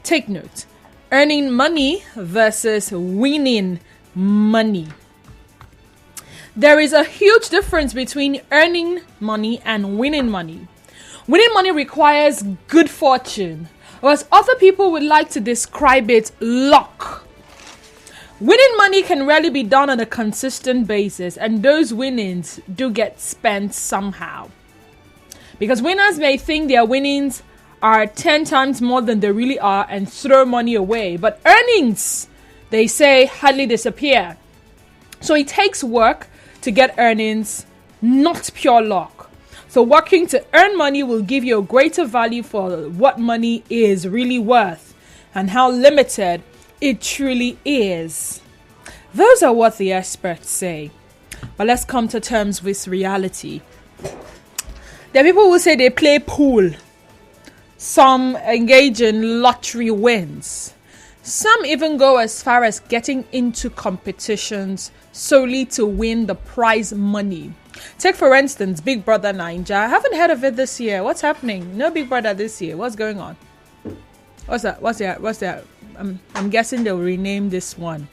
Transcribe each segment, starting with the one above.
Take note. Earning money versus winning money. There is a huge difference between earning money and winning money. Winning money requires good fortune, or as other people would like to describe it, luck. Winning money can rarely be done on a consistent basis, and those winnings do get spent somehow. Because winners may think their winnings are 10 times more than they really are and throw money away. But earnings, they say, hardly disappear. So it takes work to get earnings, not pure luck. So working to earn money will give you a greater value for what money is really worth and how limited it truly is. Those are what the experts say. But let's come to terms with reality. There are people who say they play pool. Some engage in lottery wins. Some even go as far as getting into competitions solely to win the prize money. Take for instance Big Brother Naija. I haven't heard of it this year. What's happening? No Big Brother this year. What's going on? What's that? I'm guessing they'll rename this one.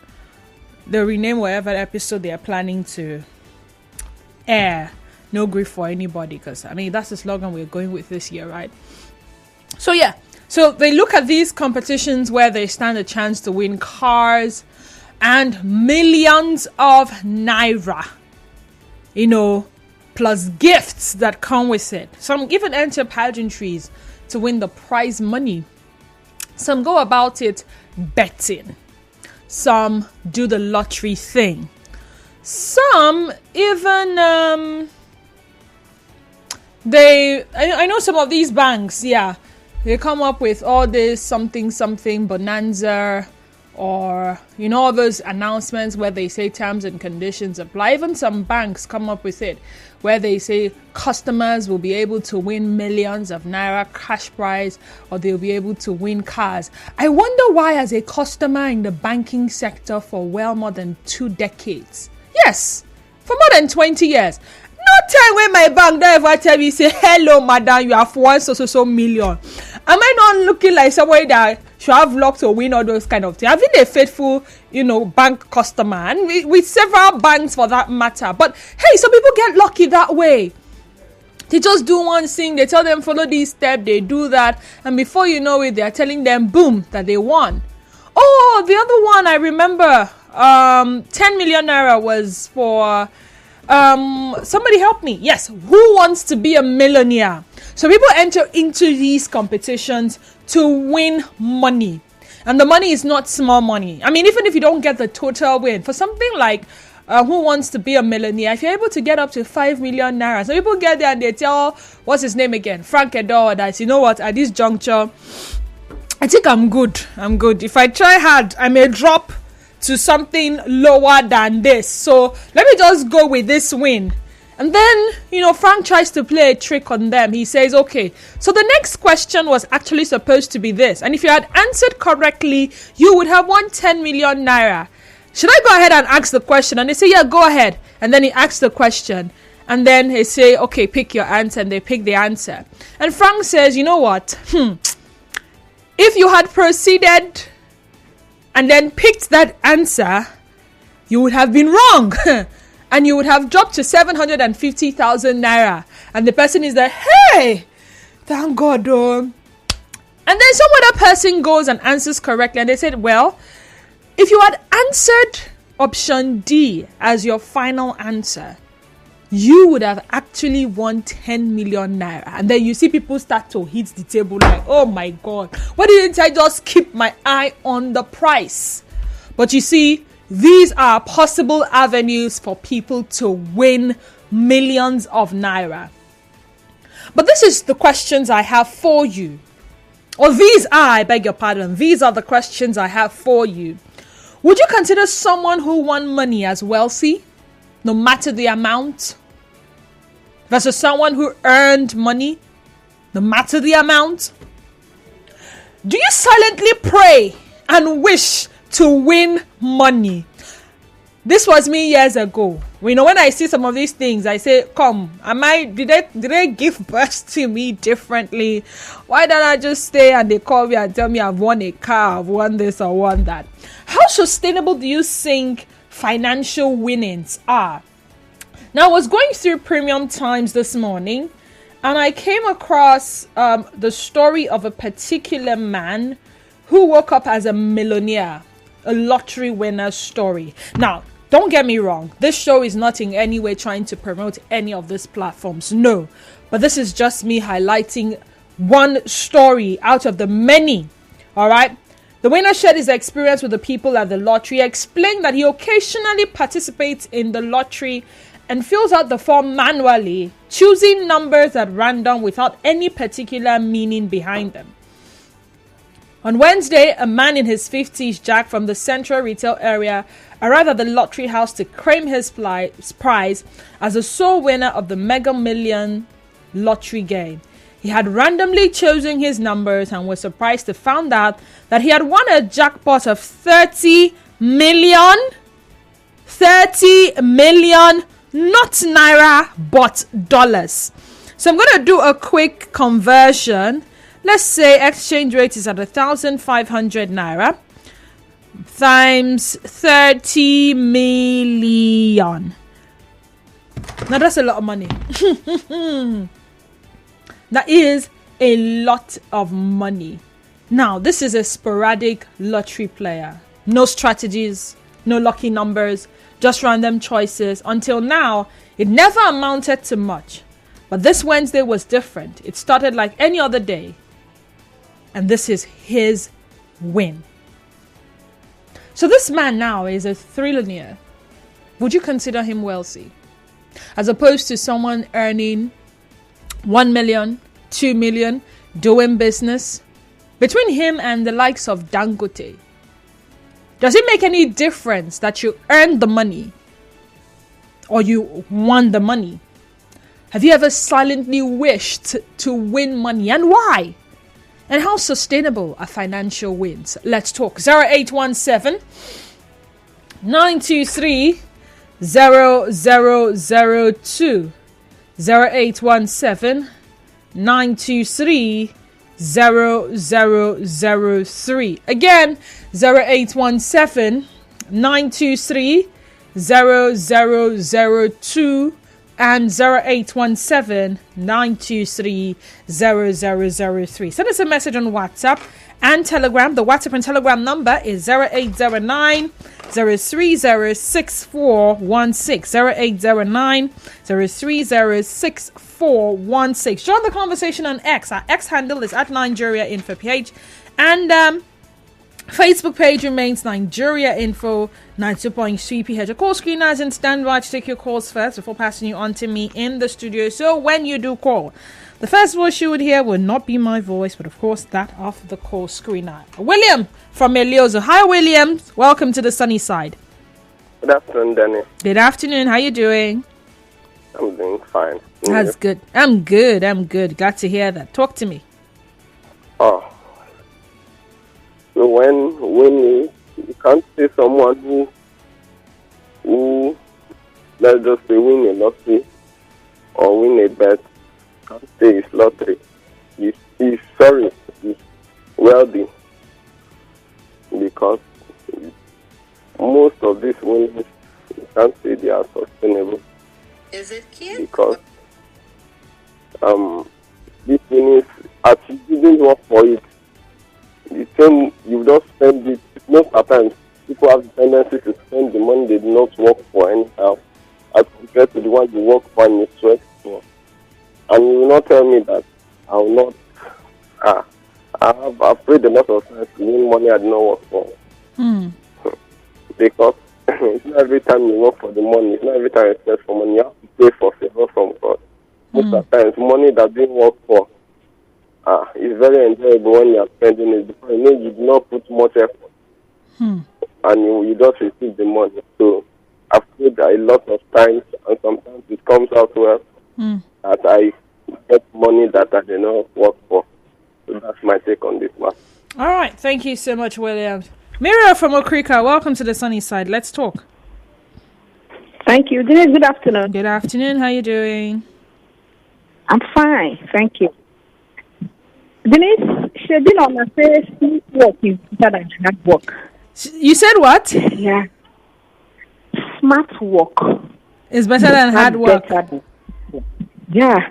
They'll rename whatever episode they are planning to air. No grief for anybody, because that's the slogan we're going with this year, right? So they look at these competitions where they stand a chance to win cars and millions of naira, plus gifts that come with it. Some even enter pageantries to win the prize money. Some go about it betting. Some do the lottery thing. Some even I know some of these banks, they come up with all this something bonanza, or all those announcements where they say terms and conditions apply. Even some banks come up with it where they say customers will be able to win millions of naira cash prize, or they'll be able to win cars. I wonder why, as a customer in the banking sector for well more than 2 decades, yes, for more than 20 years, no time when my bank don't ever tell me, say, hello madam, you have won so million. Am I not looking like somebody that should have luck to win all those kind of things? I've been a faithful, bank customer, and with several banks for that matter. But hey, some people get lucky that way. They just do one thing, they tell them follow this step, they do that, and before you know it, they are telling them, boom, that they won. Oh, the other one I remember, 10 million naira was for somebody help me. Yes, who wants to be a millionaire? So people enter into these competitions to win money, and the money is not small money. Even if you don't get the total win for something like who wants to be a millionaire, if you're able to get up to 5 million naira, so people get there and they tell, what's his name again, Frank Edor, that what, at this juncture I think I'm good. If I try hard, I may drop to something lower than this. So let me just go with this win. And then, Frank tries to play a trick on them. He says, okay, so the next question was actually supposed to be this. And if you had answered correctly, you would have won 10 million naira. Should I go ahead and ask the question? And they say, yeah, go ahead. And then he asks the question. And then they say, okay, pick your answer. And they pick the answer. And Frank says, you know what? If you had proceeded and then picked that answer, you would have been wrong. And you would have dropped to 750,000 naira. And the person is like, hey, thank God. And then some other person goes and answers correctly. And they said, well, if you had answered option D as your final answer, you would have actually won 10 million naira. And then you see people start to hit the table like, oh my God, why didn't I just keep my eye on the price? But you see, these are possible avenues for people to win millions of naira. But this is the questions I have for you. Or these are, I beg your pardon, these are the questions I have for you. Would you consider someone who won money as wealthy, no matter the amount, versus someone who earned money, no matter the amount? Do you silently pray and wish to win money? This was me years ago. You know, when I see some of these things, I say, come, did they give birth to me differently? Why don't I just stay and they call me and tell me I've won a car, I've won this or won that? How sustainable do you think financial winnings are? Now, I was going through Premium Times this morning and I came across the story of a particular man who woke up as a millionaire, a lottery winner story. Now, don't get me wrong. This show is not in any way trying to promote any of these platforms. No. But this is just me highlighting one story out of the many. All right. The winner shared his experience with the people at the lottery, explained that he occasionally participates in the lottery and fills out the form manually, choosing numbers at random without any particular meaning behind them. On Wednesday, a man in his 50s, Jack, from the central retail area, arrived at the lottery house to claim his prize as the sole winner of the Mega Million lottery game. He had randomly chosen his numbers and was surprised to find out that he had won a jackpot of 30 million. 30 million, not naira, but dollars. So I'm going to do a quick conversion. Let's say exchange rate is at 1,500 naira times 30 million. Now that's a lot of money. That is a lot of money. Now, this is a sporadic lottery player. No strategies, no lucky numbers, just random choices. Until now, it never amounted to much. But this Wednesday was different. It started like any other day. And this is his win. So this man now is a trillionaire. Would you consider him wealthy? As opposed to someone earning 1 million, 2 million, doing business. Between him and the likes of Dangote, does it make any difference that you earned the money or you won the money? Have you ever silently wished to win money, and why? And how sustainable are financial wins? Let's talk. 0817 923 0002. 0817 923 0003. Again, 0817 923 0002 and 0817 923 0003. Send us a message on WhatsApp and Telegram. The WhatsApp and Telegram number is 0809 0306416. 0809 0306416. Join the conversation on X. Our X handle is at Nigeria Info PH, and Facebook page remains Nigeria Info 92.3 PH. A call screener is in standby to take your calls first before passing you on to me in the studio. So when you do call, the first voice you would hear will not be my voice, but of course that of the call screener. William from Eliozo. Hi, William. Welcome to the sunny side. Good afternoon, Danny. Good afternoon. How you doing? I'm doing fine. That's good. I'm good. Glad to hear that. Talk to me. Oh. So when you can't say someone who let's just say win a lottery or win a bet, can't say it's lottery. He's wealthy, because most of these winners, you can't say they are sustainable. Is it cute? Because these winners, as you didn't work for it, the same, you just spend it. Most of the times, people have the tendency to spend the money they did not work for anyhow, as compared to the one you work for and you sweat for. And you will not tell me that I will not. I've prayed a lot of times to win money I did not work for. Because it's not every time you work for the money, it's not every time you spend for money, you have to pray for favor from God. Most of the times, money that didn't work for, it's very enjoyable when you are spending it, because you know you do not put much effort, and you just receive the money. So I've prayed a lot of times, and sometimes it comes out well, that I get money that I did not work for. So that's my take on this matter. All right, thank you so much, William. Mira from Okrika, welcome to the sunny side. Let's talk. Thank you. Denise, good afternoon. Good afternoon. How you doing? I'm fine. Thank you. Denise, schedule on my face, work is better than hard work. You said what? Yeah. Smart work It's better than hard work. Yeah,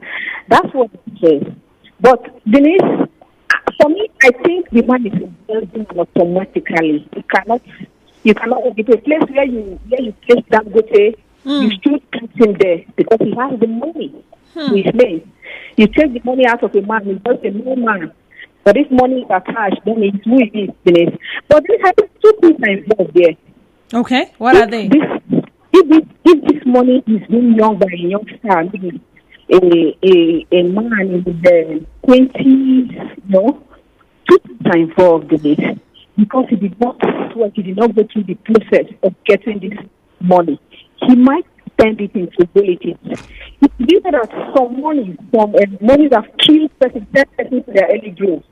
that's what it says. But Denise, for me, I think the man is building automatically. You cannot. It's a place where you place Dangote. You should put him there because he has the money. His name. You take the money out of a man, he's just a no man. But if money is attached, then it's who it is, Denise. But there are two things involved there. Okay, what are they? If this money is being young by a youngster, maybe a man in the 20s, two things are involved in it. Because he did not sweat, he did not go through the process of getting this money. He might spend it in frivolities. These are some money that kill person for their early growth.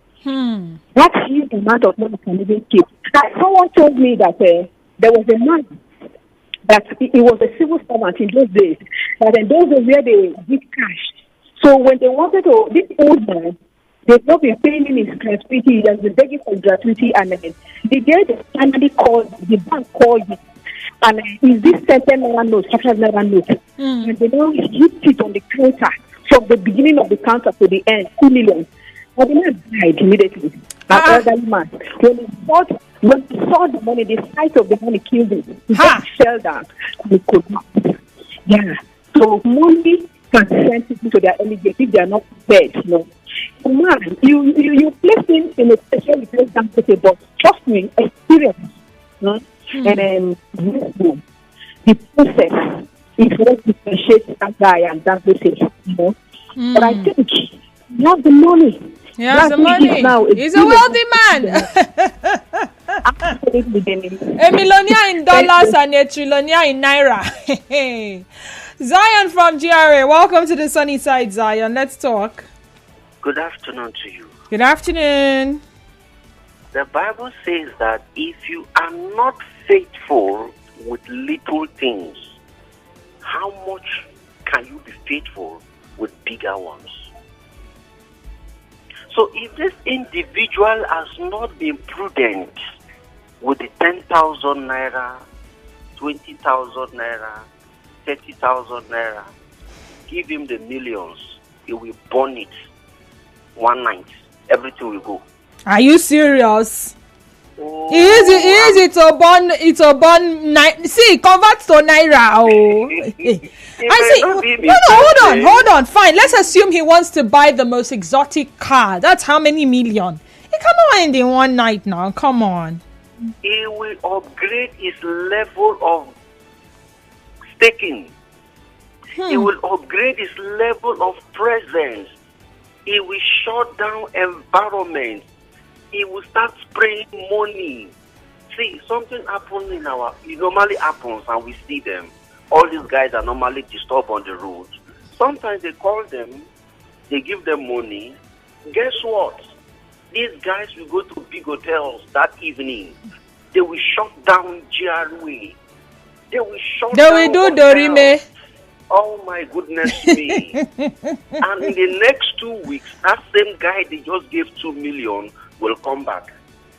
That huge amount of money can even keep. Someone told me that there was a man that he was a civil servant in those days. That in those days where they give cash. So when they wanted to, this old man, they've not been paying him his gratuity. He has been begging for gratuity, and the day they finally called, the bank called him. And is this 10 naira note, 5 naira note? And they now hit it on the counter from the beginning of the counter to the end, 2 million. But the man died immediately. An elderly man. When he saw the money, the sight of the money killed him. He just fell down. He could not. Yeah. So money can send people to their early grave if they are not prepared. Man, you place him in a special place down to the but trust me, experience. And the process is what differentiates that guy and that person, But I think you have the money. He has the money. He's a wealthy man. A millionaire in dollars and a trillionaire in naira. Zion from GRA. Welcome to the sunny side, Zion. Let's talk. Good afternoon to you. Good afternoon. The Bible says that if you are not faithful with little things, how much can you be faithful with bigger ones? So if this individual has not been prudent with the 10,000 naira, 20,000 naira, 30,000 naira, give him the millions, he will burn it one night. Everything will go. Are you serious? Oh, Easy to burn. See, convert to naira. I see. No, hold on. Fine. Let's assume he wants to buy the most exotic car. That's how many million? He cannot end in one night now. Come on. He will upgrade his level of staking. He will upgrade his level of presence. He will shut down environment. He will start spraying money. See, something happened it normally happens and we see them. All these guys are normally disturbed on the road. Sometimes they call them, they give them money. Guess what? These guys will go to big hotels that evening. They will shut down GRA. They will do Dorime. Oh my goodness me. And in the next 2 weeks, that same guy they just gave 2 million will come back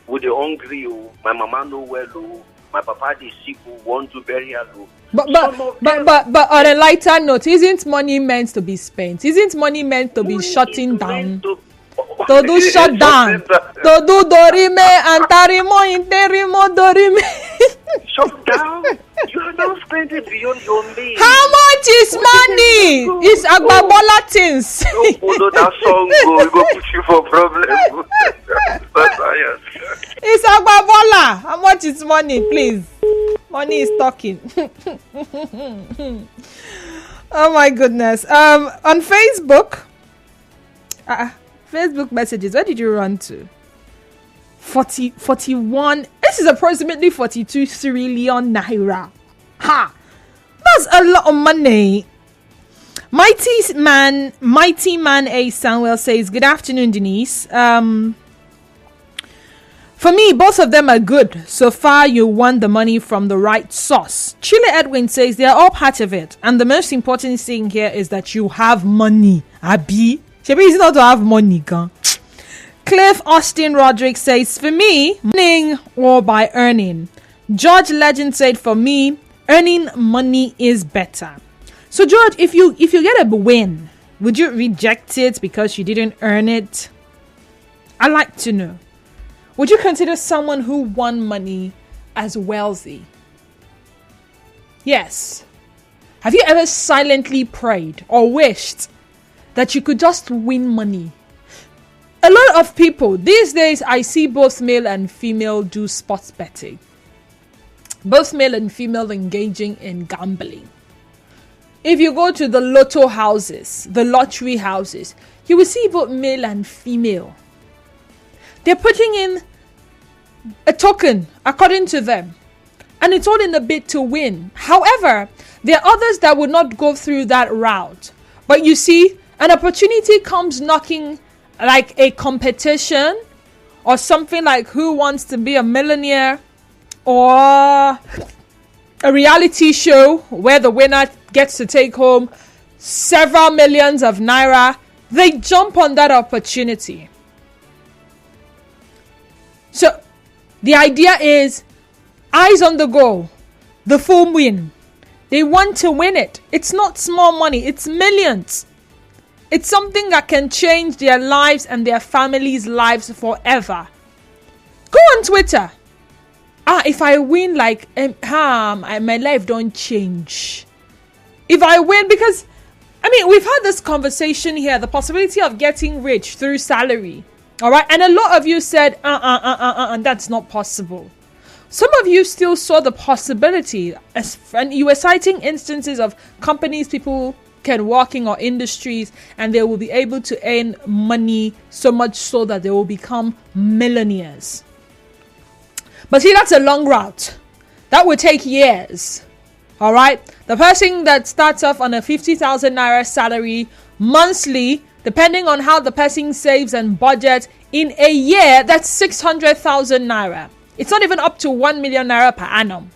with the hungry. My mama no well, my papa is sick, want to bury her. But on a lighter note, isn't money meant to be spent? Isn't money meant to be shutting down? To do shut down. To do Dorime and Tarimo Interimo Dorime. Shut down? You are not spending beyond your means. How much is money? It's Agbabola things. Don't follow that song, go put you for problem. It's Agbabola. How much is money, please? Money is talking. Oh my goodness. On Facebook, Facebook messages. Where did you run to? 41. This is approximately 42 trillion naira. Ha! That's a lot of money. Mighty man A. Samuel says, good afternoon, Denise. For me, both of them are good. So far, you want the money from the right source. Chile Edwin says they are all part of it. And the most important thing here is that you have money. Abi. Shebi is not to have money, gan. Cliff Austin Roderick says, for me, earning or by earning. George Legend said, for me, earning money is better. So George, if you get a win, would you reject it because you didn't earn it? I'd like to know. Would you consider someone who won money as wealthy? Yes. Have you ever silently prayed or wished that you could just win money? A lot of people these days, I see both male and female do sports betting. Both male and female engaging in gambling. If you go to the lotto houses, the lottery houses, you will see both male and female. They're putting in a token, according to them. And it's all in a bid to win. However, there are others that would not go through that route. But you see, an opportunity comes knocking, like a competition or something like Who Wants to Be a Millionaire, or a reality show where the winner gets to take home several millions of naira. They jump on that opportunity. So the idea is eyes on the goal, the full win. They want to win it. It's not small money, it's millions. It's something that can change their lives and their families' lives forever. Go on Twitter. If I win, my life don't change. If I win, because, we've had this conversation here, the possibility of getting rich through salary. All right. And a lot of you said, that's not possible. Some of you still saw the possibility, and you were citing instances of companies people can work in or industries, and they will be able to earn money so much so that they will become millionaires. But see, that's a long route. That would take years. All right. The person that starts off on a 50,000 naira salary monthly, depending on how the person saves and budgets, in a year, that's 600,000 naira. It's not even up to 1 million naira per annum.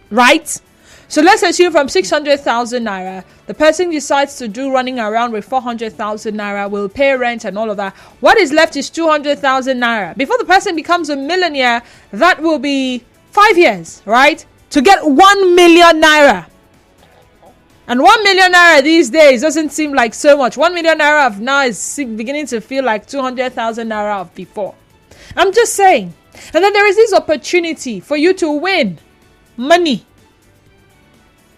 Right? So let's assume from 600,000 naira, the person decides to do running around with 400,000 naira, will pay rent and all of that. What is left is 200,000 naira. Before the person becomes a millionaire, that will be 5 years, right? To get 1 million naira. And 1 million naira these days doesn't seem like so much. 1 million naira of now is beginning to feel like 200,000 naira of before. I'm just saying. And then there is this opportunity for you to win money.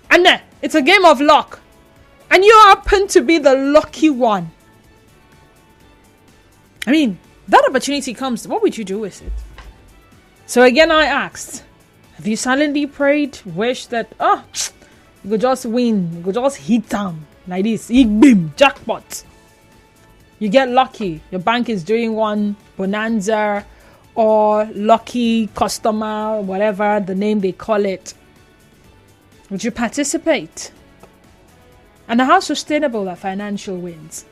And then it's a game of luck. And you happen to be the lucky one. That opportunity comes. What would you do with it? So again, I asked, have you silently prayed, wished that, you could just win, you could just hit them like this, boom, jackpot. You get lucky. Your bank is doing one bonanza or lucky customer, whatever the name they call it. Would you participate? And how sustainable are financial wins?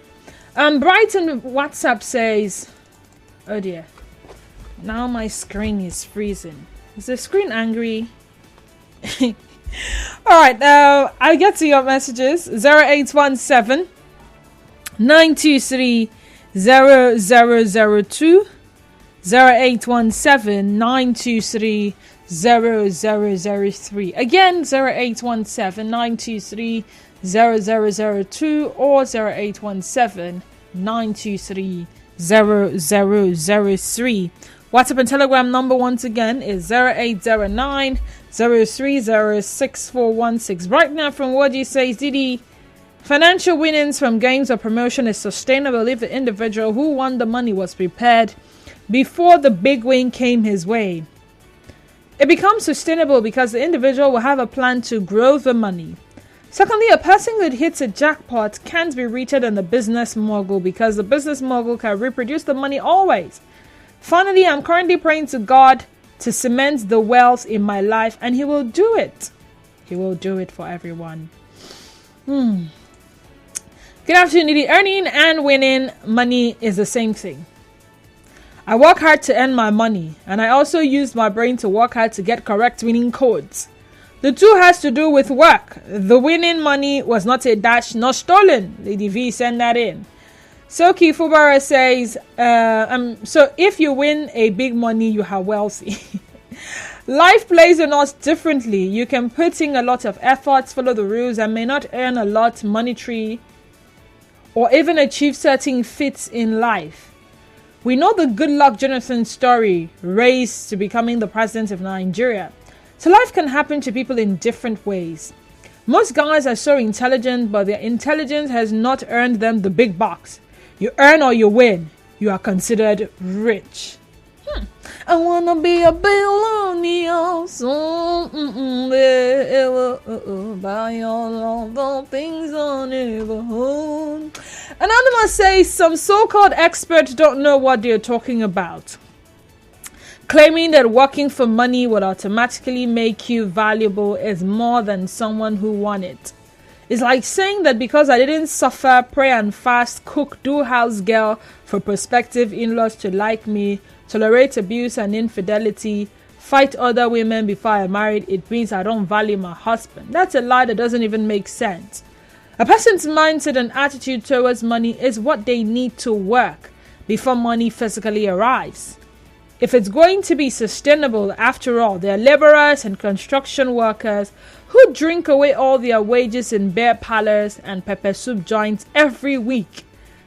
Brighton WhatsApp says, oh dear, now my screen is freezing. Is the screen angry? All right, I'll get to your messages. 0817 923 0002, 0817 923 0003. Again, 0817 923 0002 or 0817 923 0003. WhatsApp and Telegram number once again is 0809 0306416. Right now from Wadi says, Didi, financial winnings from games or promotion is sustainable if the individual who won the money was prepared before the big win came his way. It becomes sustainable because the individual will have a plan to grow the money. Secondly, a person that hits a jackpot can't be rated on the business mogul because the business mogul can reproduce the money always. Finally, I'm currently praying to God to cement the wealth in my life, and He will do it. He will do it for everyone. Good afternoon, Didi. Earning and winning money is the same thing. I work hard to earn my money, and I also use my brain to work hard to get correct winning codes. The two has to do with work. The winning money was not a dash, not stolen. Lady V, send that in. Soki Fubara says, so if you win a big money, you are wealthy. Life plays on us differently. You can put in a lot of efforts, follow the rules, and may not earn a lot monetary or even achieve certain feats in life. We know the Goodluck Jonathan story, race to becoming the president of Nigeria. So life can happen to people in different ways. Most guys are so intelligent, but their intelligence has not earned them the big bucks. You earn or you win, you are considered rich. I wanna be a billionaire, so buy all the things I never own. Anonymous says some so-called experts don't know what they're talking about, claiming that working for money would automatically make you valuable is more than someone who won it. It's like saying that because I didn't suffer, pray and fast, cook, do house girl for prospective in-laws to like me, tolerate abuse and infidelity, fight other women before I married, it means I don't value my husband. That's a lie that doesn't even make sense. A person's mindset and attitude towards money is what they need to work before money physically arrives. If it's going to be sustainable, after all, there are laborers and construction workers who drink away all their wages in beer parlors and pepper soup joints every week.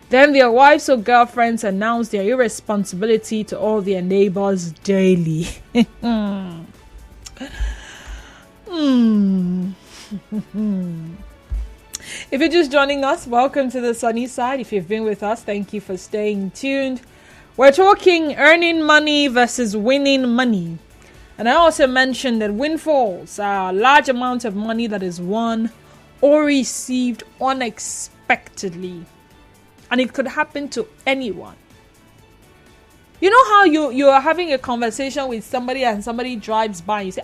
Then their wives or girlfriends announce their irresponsibility to all their neighbors daily. If you're just joining us, welcome to the sunny side. If you've been with us, thank you for staying tuned. We're talking earning money versus winning money. And I also mentioned that windfalls are a large amount of money that is won or received unexpectedly. And it could happen to anyone. You know how you are having a conversation with somebody and somebody drives by and you say,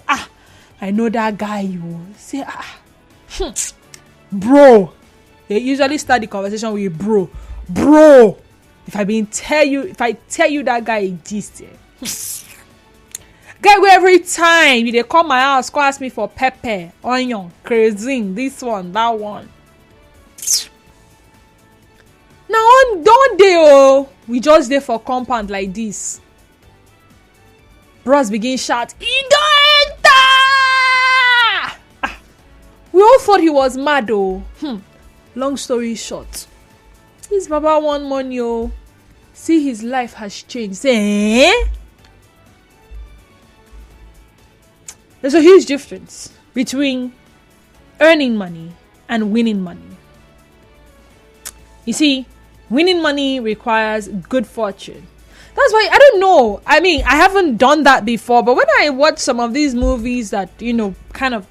I know that guy. You say, bro. They usually start the conversation with bro. If I tell you that guy exists, guy where every time they come my house, go ask me for pepper, onion, cuisine, this one, that one. Now don't they we just there for compound like this. Bros begin shout, he don't enter! We all thought he was mad though. Long story short, this Baba want money see his life has changed. Say, There's a huge difference between earning money and winning money. You see, winning money requires good fortune. That's why, I don't know. I mean, I haven't done that before, but when I watch some of these movies that, kind of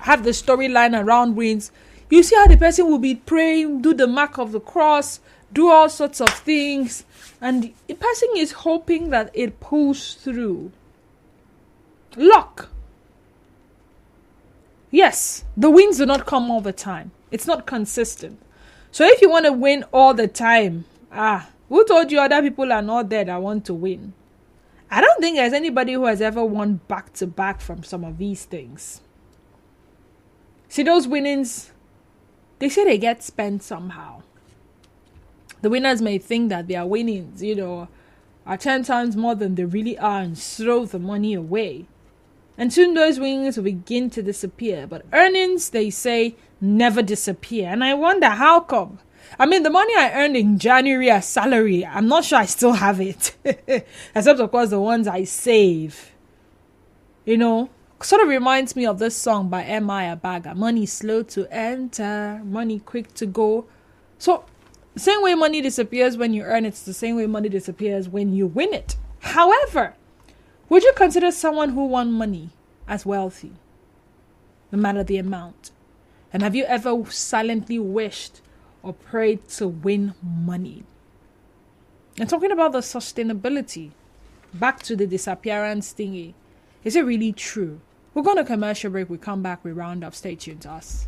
have the storyline around wins, you see how the person will be praying, do the mark of the cross, do all sorts of things, and the person is hoping that it pulls through. Luck. Yes, the wins do not come all the time. It's not consistent. So if you want to win all the time, who told you other people are not there that want to win? I don't think there's anybody who has ever won back to back from some of these things. See, those winnings, they say they get spent somehow. The winners may think that their winnings, are 10 times more than they really are and throw the money away. And soon those winnings will begin to disappear. But earnings, they say, never disappear. And I wonder how come? I mean, the money I earned in January as salary, I'm not sure I still have it. Except, of course, the ones I save. Sort of reminds me of this song by M.I. Abaga. Money slow to enter, money quick to go. So, the same way money disappears when you earn it, it's the same way money disappears when you win it. However, would you consider someone who won money as wealthy? No matter the amount. And have you ever silently wished or prayed to win money? And talking about the sustainability, back to the disappearance thingy. Is it really true? We're going to commercial break. We come back, we round up. Stay tuned to us.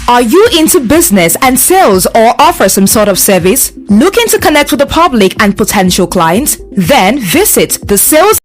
Are you into business and sales or offer some sort of service? Looking to connect with the public and potential clients? Then visit the Sales